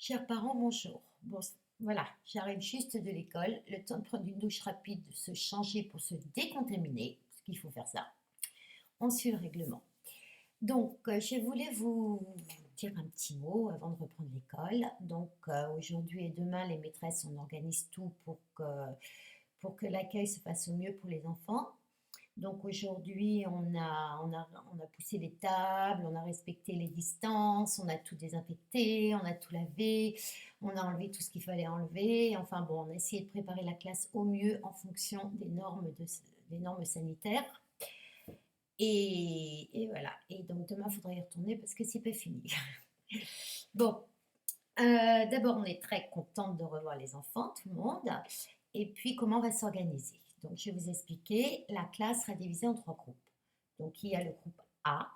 Chers parents, bonjour. Bon, voilà, j'arrive juste de l'école, le temps de prendre une douche rapide, de se changer pour se décontaminer, parce qu'il faut faire ça. On suit le règlement. Donc, je voulais vous dire un petit mot avant de reprendre l'école. Donc, aujourd'hui et demain, les maîtresses, on organise tout pour que l'accueil se passe au mieux pour les enfants. Donc aujourd'hui, on a poussé les tables, on a respecté les distances, on a tout désinfecté, on a tout lavé, on a enlevé tout ce qu'il fallait enlever. Enfin bon, on a essayé de préparer la classe au mieux en fonction des normes sanitaires. Et voilà. Et donc demain, il faudra y retourner parce que c'est pas fini. Bon, d'abord, on est très contente de revoir les enfants, tout le monde. Et puis, comment on va s'organiser? Donc, je vais vous expliquer. La classe sera divisée en trois groupes. Donc, il y a le groupe A.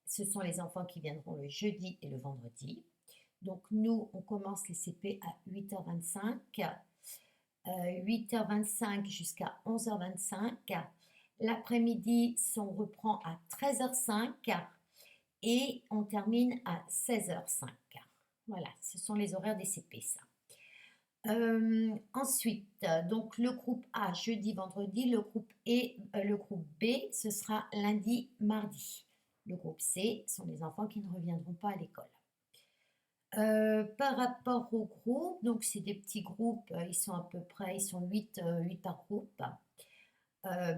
Ce sont les enfants qui viendront le jeudi et le vendredi. Donc, nous, on commence les CP à 8h25. 8h25 jusqu'à 11h25. L'après-midi, on reprend à 13h05 et on termine à 16h05. Voilà, ce sont les horaires des CP, ça. Ensuite, donc le groupe A, jeudi, vendredi, le groupe B, ce sera lundi, mardi. Le groupe C sont les enfants qui ne reviendront pas à l'école. Par rapport au groupe, donc c'est des petits groupes, ils sont à peu près, ils sont 8 par groupe.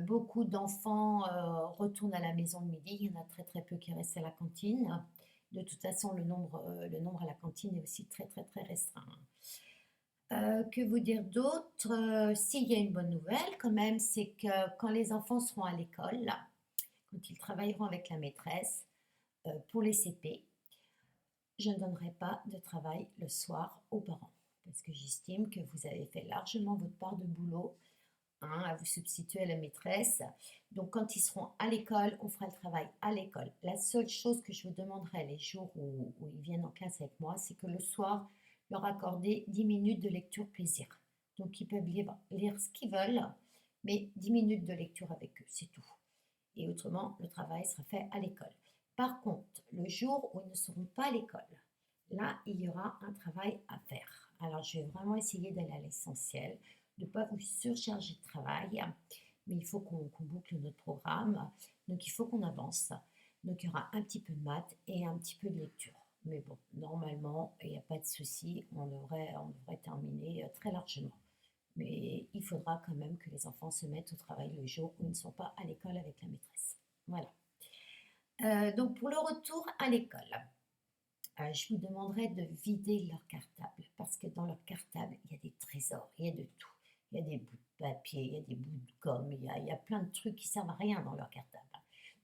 Beaucoup d'enfants retournent à la maison le midi, il y en a très très peu qui restent à la cantine. De toute façon, le nombre à la cantine est aussi très très très restreint. Que vous dire d'autre? S'il y a une bonne nouvelle quand même, c'est que quand les enfants seront à l'école, quand ils travailleront avec la maîtresse pour les CP, je ne donnerai pas de travail le soir aux parents parce que j'estime que vous avez fait largement votre part de boulot, hein, à vous substituer à la maîtresse. Donc quand ils seront à l'école, on fera le travail à l'école. La seule chose que je vous demanderai les jours où ils viennent en classe avec moi, c'est que le soir, leur accorder 10 minutes de lecture plaisir. Donc ils peuvent lire ce qu'ils veulent, mais 10 minutes de lecture avec eux, c'est tout. Et autrement, le travail sera fait à l'école. Par contre, le jour où ils ne seront pas à l'école, là, il y aura un travail à faire. Alors, je vais vraiment essayer d'aller à l'essentiel, de ne pas vous surcharger de travail, mais il faut qu'on boucle notre programme, donc il faut qu'on avance. Donc, il y aura un petit peu de maths et un petit peu de lecture. Mais bon, normalement, il n'y a pas de souci, on devrait terminer très largement. Mais il faudra quand même que les enfants se mettent au travail le jour où ils ne sont pas à l'école avec la maîtresse. Voilà. Donc pour le retour à l'école, je vous demanderai de vider leur cartable parce que dans leur cartable, il y a des trésors, il y a de tout. Il y a des bouts de papier, il y a des bouts de gomme, il y a plein de trucs qui servent à rien dans leur cartable.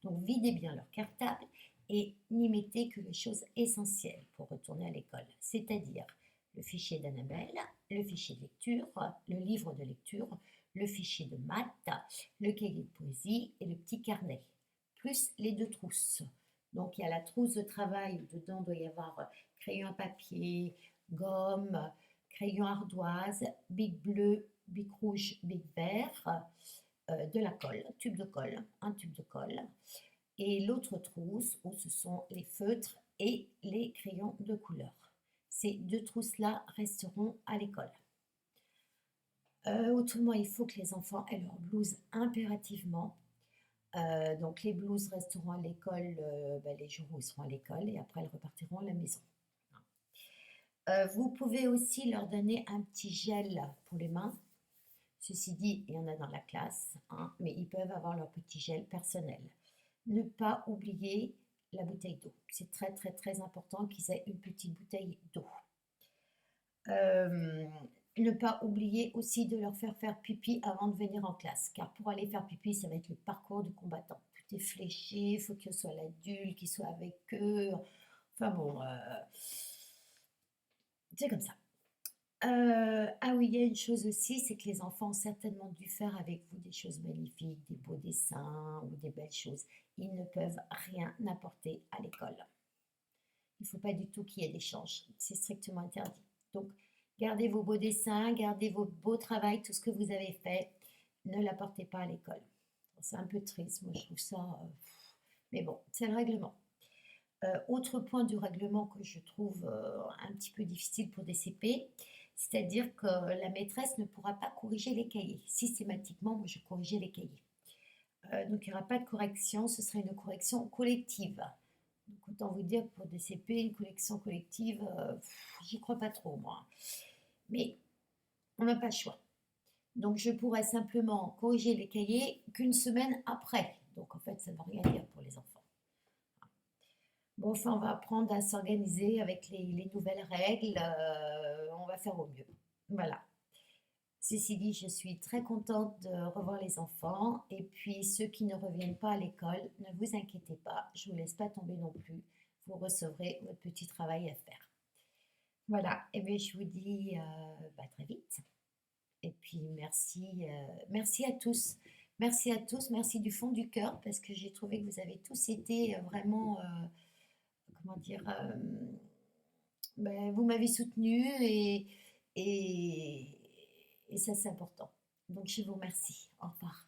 Donc videz bien leur cartable et n'y mettez que les choses essentielles pour retourner à l'école, c'est-à-dire le fichier d'Annabelle, le fichier de lecture, le livre de lecture, le fichier de maths, le cahier de poésie et le petit carnet, plus les deux trousses. Donc il y a la trousse de travail où dedans doit y avoir crayon à papier, gomme, crayon ardoise, bic bleu, bic rouge, bic vert, de la colle, un tube de colle. Et l'autre trousse où ce sont les feutres et les crayons de couleur. Ces deux trousses-là resteront à l'école. Autrement, il faut que les enfants aient leur blouse impérativement. Donc les blouses resteront à l'école les jours où ils seront à l'école et après elles repartiront à la maison. Vous pouvez aussi leur donner un petit gel pour les mains. Ceci dit, il y en a dans la classe, hein, mais ils peuvent avoir leur petit gel personnel. Ne pas oublier la bouteille d'eau. C'est très très très important qu'ils aient une petite bouteille d'eau. Ne pas oublier aussi de leur faire pipi avant de venir en classe, car pour aller faire pipi, ça va être le parcours du combattant. Tout est fléché, il faut que ce soit l'adulte qui soit avec eux. Enfin bon, c'est comme ça. Ah oui, il y a une chose aussi, c'est que les enfants ont certainement dû faire avec vous des choses magnifiques, des beaux dessins ou des belles choses. Ils ne peuvent rien apporter à l'école. Il ne faut pas du tout qu'il y ait d'échange. C'est strictement interdit. Donc, gardez vos beaux dessins, gardez vos beaux travaux, tout ce que vous avez fait. Ne l'apportez pas à l'école. C'est un peu triste, moi je trouve ça. Mais bon, c'est le règlement. Autre point du règlement que je trouve, un petit peu difficile pour des CP, c'est-à-dire que la maîtresse ne pourra pas corriger les cahiers. Systématiquement, moi, je corrigeais les cahiers. Donc il y aura pas de correction, ce serait une correction collective. Donc autant vous dire que pour des CP, une correction collective, j'y crois pas trop moi. Mais on n'a pas le choix. Donc je pourrais simplement corriger les cahiers qu'une semaine après. Donc en fait, ça ne veut rien dire pour les enfants. Bon, enfin, on va apprendre à s'organiser avec les nouvelles règles. On va faire au mieux. Voilà. Ceci dit, je suis très contente de revoir les enfants. Et puis, ceux qui ne reviennent pas à l'école, ne vous inquiétez pas, je ne vous laisse pas tomber non plus. Vous recevrez votre petit travail à faire. Voilà. Et bien, je vous dis bah, très vite. Et puis, merci à tous. Merci à tous, merci du fond du cœur, parce que j'ai trouvé que vous avez tous été vraiment, comment dire, ben, vous m'avez soutenu et, et ça c'est important. Donc je vous remercie. Au revoir.